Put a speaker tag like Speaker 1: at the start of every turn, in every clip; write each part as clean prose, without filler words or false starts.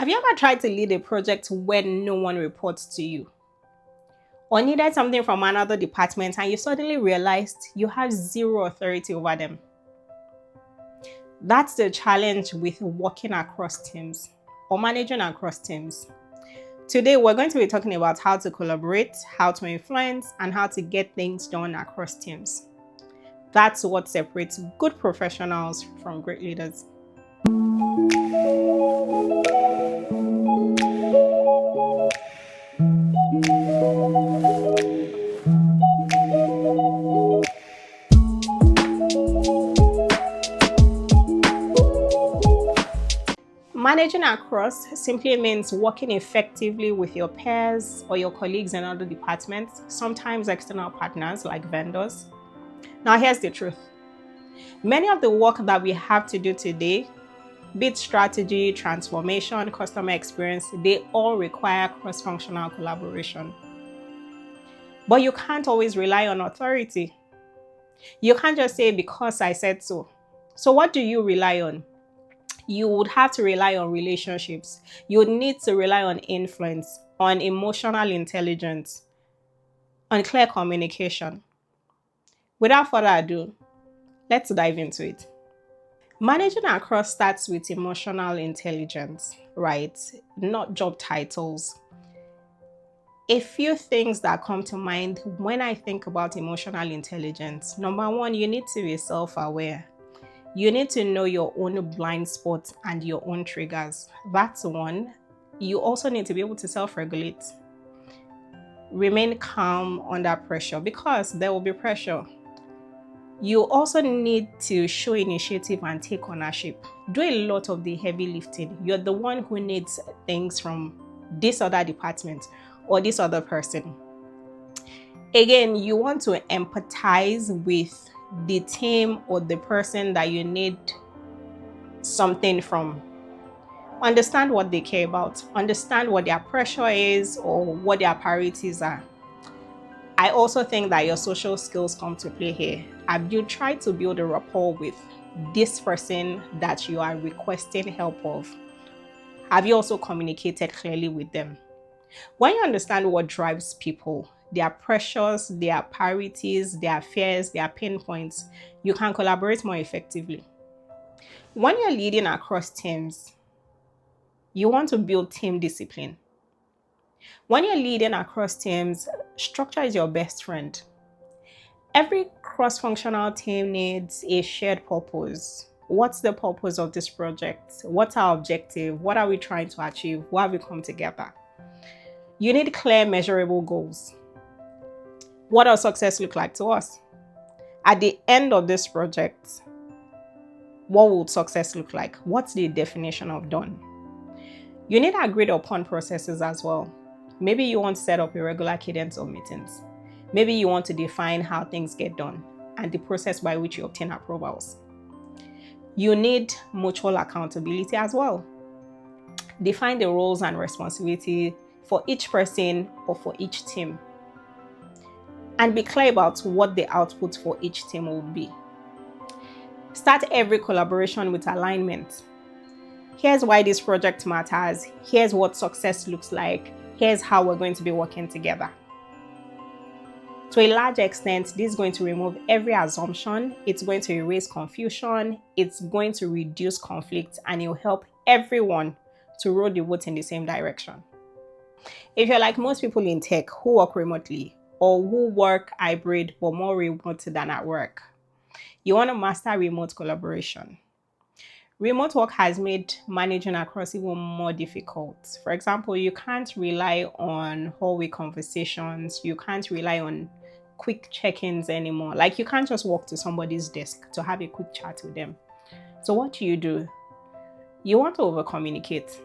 Speaker 1: Have you ever tried to lead a project when no one reports to you? Or needed something from another department and you suddenly realized you have zero authority over them? That's the challenge with working across teams or managing across teams. Today, we're going to be talking about how to collaborate, how to influence, and how to get things done across teams. That's what separates good professionals from great leaders. Managing across simply means working effectively with your peers or your colleagues in other departments, sometimes external partners like vendors. Now, here's the truth. Many of the work that we have to do today, be it strategy, transformation, customer experience, they all require cross-functional collaboration. But you can't always rely on authority. You can't just say, because I said so. So what do you rely on? You would have to rely on relationships. You would need to rely on influence, on emotional intelligence, on clear communication. Without further ado, let's dive into it. Managing across starts with emotional intelligence, right? Not job titles. A few things that come to mind when I think about emotional intelligence. Number one, you need to be self-aware. You need to know your own blind spots and your own triggers. That's one. You also need to be able to self-regulate. Remain calm under pressure because there will be pressure. You also need to show initiative and take ownership. Do a lot of the heavy lifting. You're the one who needs things from this other department or this other person. Again, you want to empathize with the team or the person that you need something from. Understand what they care about. Understand what their pressure is or what their priorities are. I also think that your social skills come to play here. Have you tried to build a rapport with this person that you are requesting help of? Have you also communicated clearly with them? When you understand what drives people, their pressures, their priorities, their fears, their pain points, you can collaborate more effectively. When you're leading across teams, you want to build team discipline. When you're leading across teams, structure is your best friend. Every cross-functional team needs a shared purpose. What's the purpose of this project? What's our objective? What are we trying to achieve? Why have we come together? You need clear, measurable goals. What does success look like to us? At the end of this project, what would success look like? What's the definition of done? You need agreed upon processes as well. Maybe you want to set up a regular cadence of meetings. Maybe you want to define how things get done and the process by which you obtain approvals. You need mutual accountability as well. Define the roles and responsibility for each person or for each team. And be clear about what the output for each team will be. Start every collaboration with alignment. Here's why this project matters. Here's what success looks like. Here's how we're going to be working together. To a large extent, this is going to remove every assumption. It's going to erase confusion. It's going to reduce conflict, and it'll help everyone to row the boat in the same direction. If you're like most people in tech who work remotely or who work hybrid but more remote than at work, you want to master remote collaboration. Remote work has made managing across even more difficult. For example, you can't rely on hallway conversations. You can't rely on quick check-ins anymore. Like, you can't just walk to somebody's desk to have a quick chat with them. So what do? You want to over-communicate.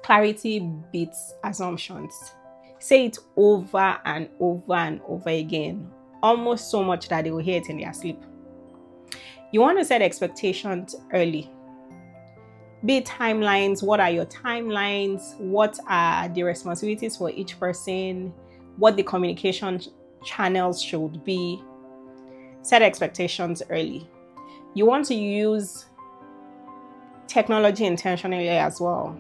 Speaker 1: Clarity beats assumptions. Say it over and over and over again, almost so much that they will hear it in their sleep. You want to set expectations early. Be it timelines. What are your timelines? What are the responsibilities for each person? What the communication channels should be. Set expectations early. You want to use technology intentionally as well.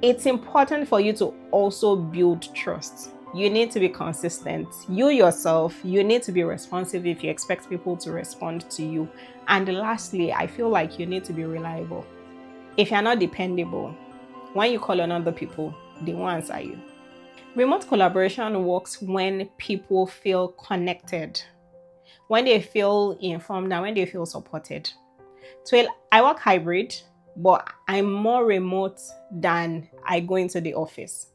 Speaker 1: It's important for you to also build trust. You need to be consistent. You yourself, you need to be responsive if you expect people to respond to you. And lastly, I feel like you need to be reliable. If you're not dependable, when you call on other people, they won't answer you. Remote collaboration works when people feel connected, when they feel informed, and when they feel supported. So I work hybrid, but I'm more remote than I go into the office.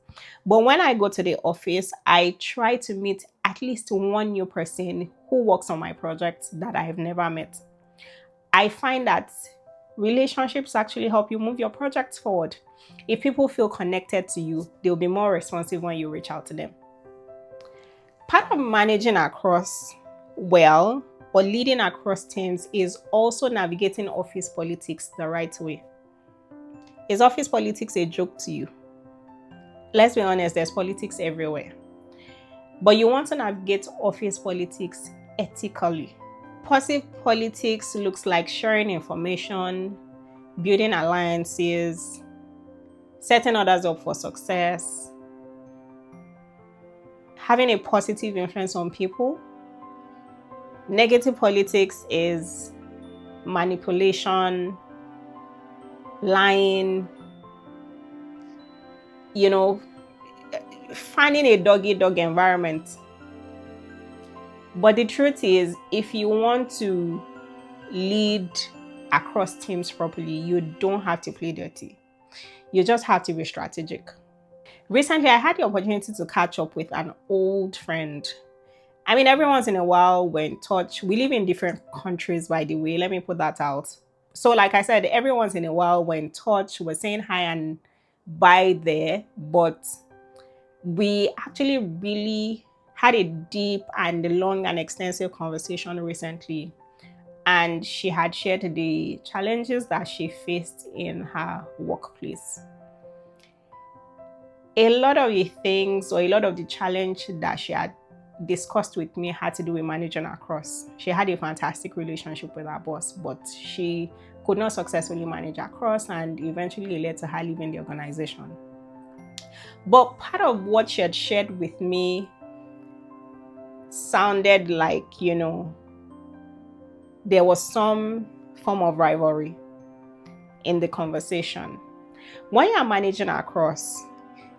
Speaker 1: But when I go to the office, I try to meet at least one new person who works on my project that I have never met. I find that relationships actually help you move your projects forward. If people feel connected to you, they'll be more responsive when you reach out to them. Part of managing across well or leading across teams is also navigating office politics the right way. Is office politics a joke to you? Let's be honest, there's politics everywhere. But you want to navigate office politics ethically. Positive politics looks like sharing information, building alliances, setting others up for success, having a positive influence on people. Negative politics is manipulation, lying, finding a dog-eat-dog environment. But the truth is, if you want to lead across teams properly, you don't have to play dirty. You just have to be strategic. Recently, I had the opportunity to catch up with an old friend. I mean, every once in a while we're in touch. We live in different countries, by the way. Let me put that out. So like I said, every once in a while we're in touch. We're saying hi and bye there. But we actually really had a deep and long and extensive conversation recently. And she had shared the challenges that she faced in her workplace. A lot of the things or a lot of the challenge that she had discussed with me had to do with managing across. She had a fantastic relationship with her boss, but she could not successfully manage across, and eventually it led to her leaving the organization. But part of what she had shared with me sounded like, there was some form of rivalry in the conversation. When you're managing across,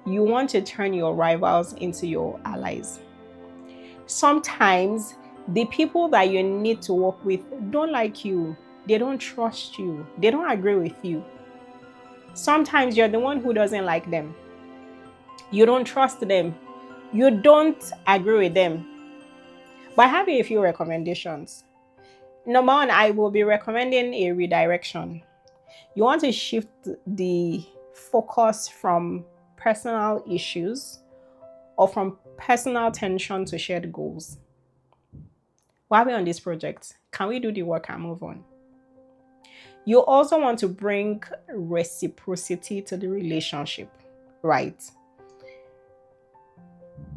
Speaker 1: you want to turn your rivals into your allies. Sometimes the people that you need to work with don't like you. They don't trust you. They don't agree with you. Sometimes you're the one who doesn't like them. You don't trust them. You don't agree with them. But I have a few recommendations. Number one, I will be recommending a redirection. You want to shift the focus from personal issues or from personal tension to shared goals. While we're on this project, can we do the work and move on? You also want to bring reciprocity to the relationship, right?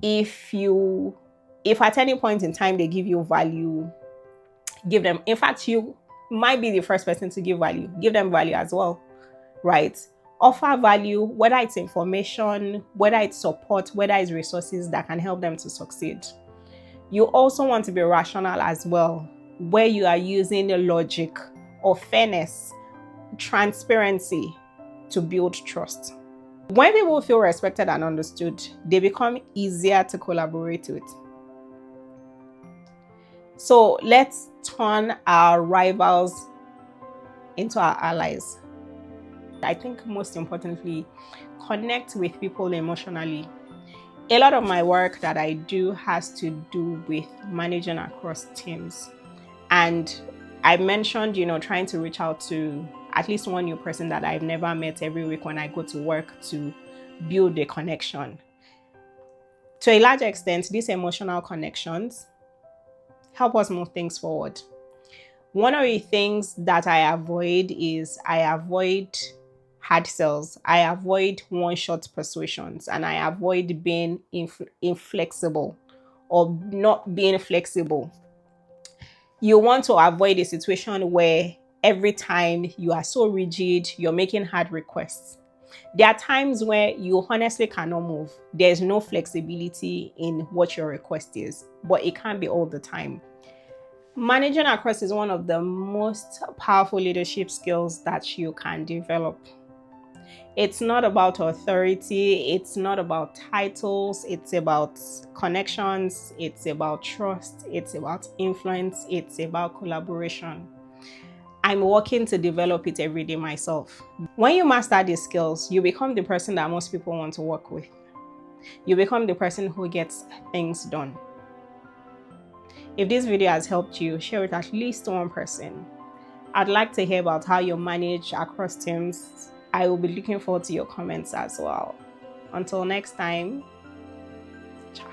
Speaker 1: If at any point in time they give you value, give them. In fact, you might be the first person to give value. Give them value as well, right? Offer value, whether it's information, whether it's support, whether it's resources that can help them to succeed. You also want to be rational as well, where you are using logic or fairness, transparency to build trust. When people feel respected and understood, they become easier to collaborate with. So let's turn our rivals into our allies. I think most importantly, connect with people emotionally. A lot of my work that I do has to do with managing across teams. And I mentioned, trying to reach out to at least one new person that I've never met every week when I go to work to build a connection. To a large extent, these emotional connections help us move things forward. One of the things that I avoid is hard sells. I avoid one-shot persuasions, and I avoid being inflexible or not being flexible. You want to avoid a situation where every time you are so rigid, you're making hard requests. There are times where you honestly cannot move. There's no flexibility in what your request is, but it can't be all the time. Managing across is one of the most powerful leadership skills that you can develop. It's not about authority, it's not about titles, it's about connections, it's about trust, it's about influence, it's about collaboration. I'm working to develop it every day myself. When you master these skills, you become the person that most people want to work with. You become the person who gets things done. If this video has helped you, share it with at least one person. I'd like to hear about how you manage across teams. I will be looking forward to your comments as well. Until next time, ciao.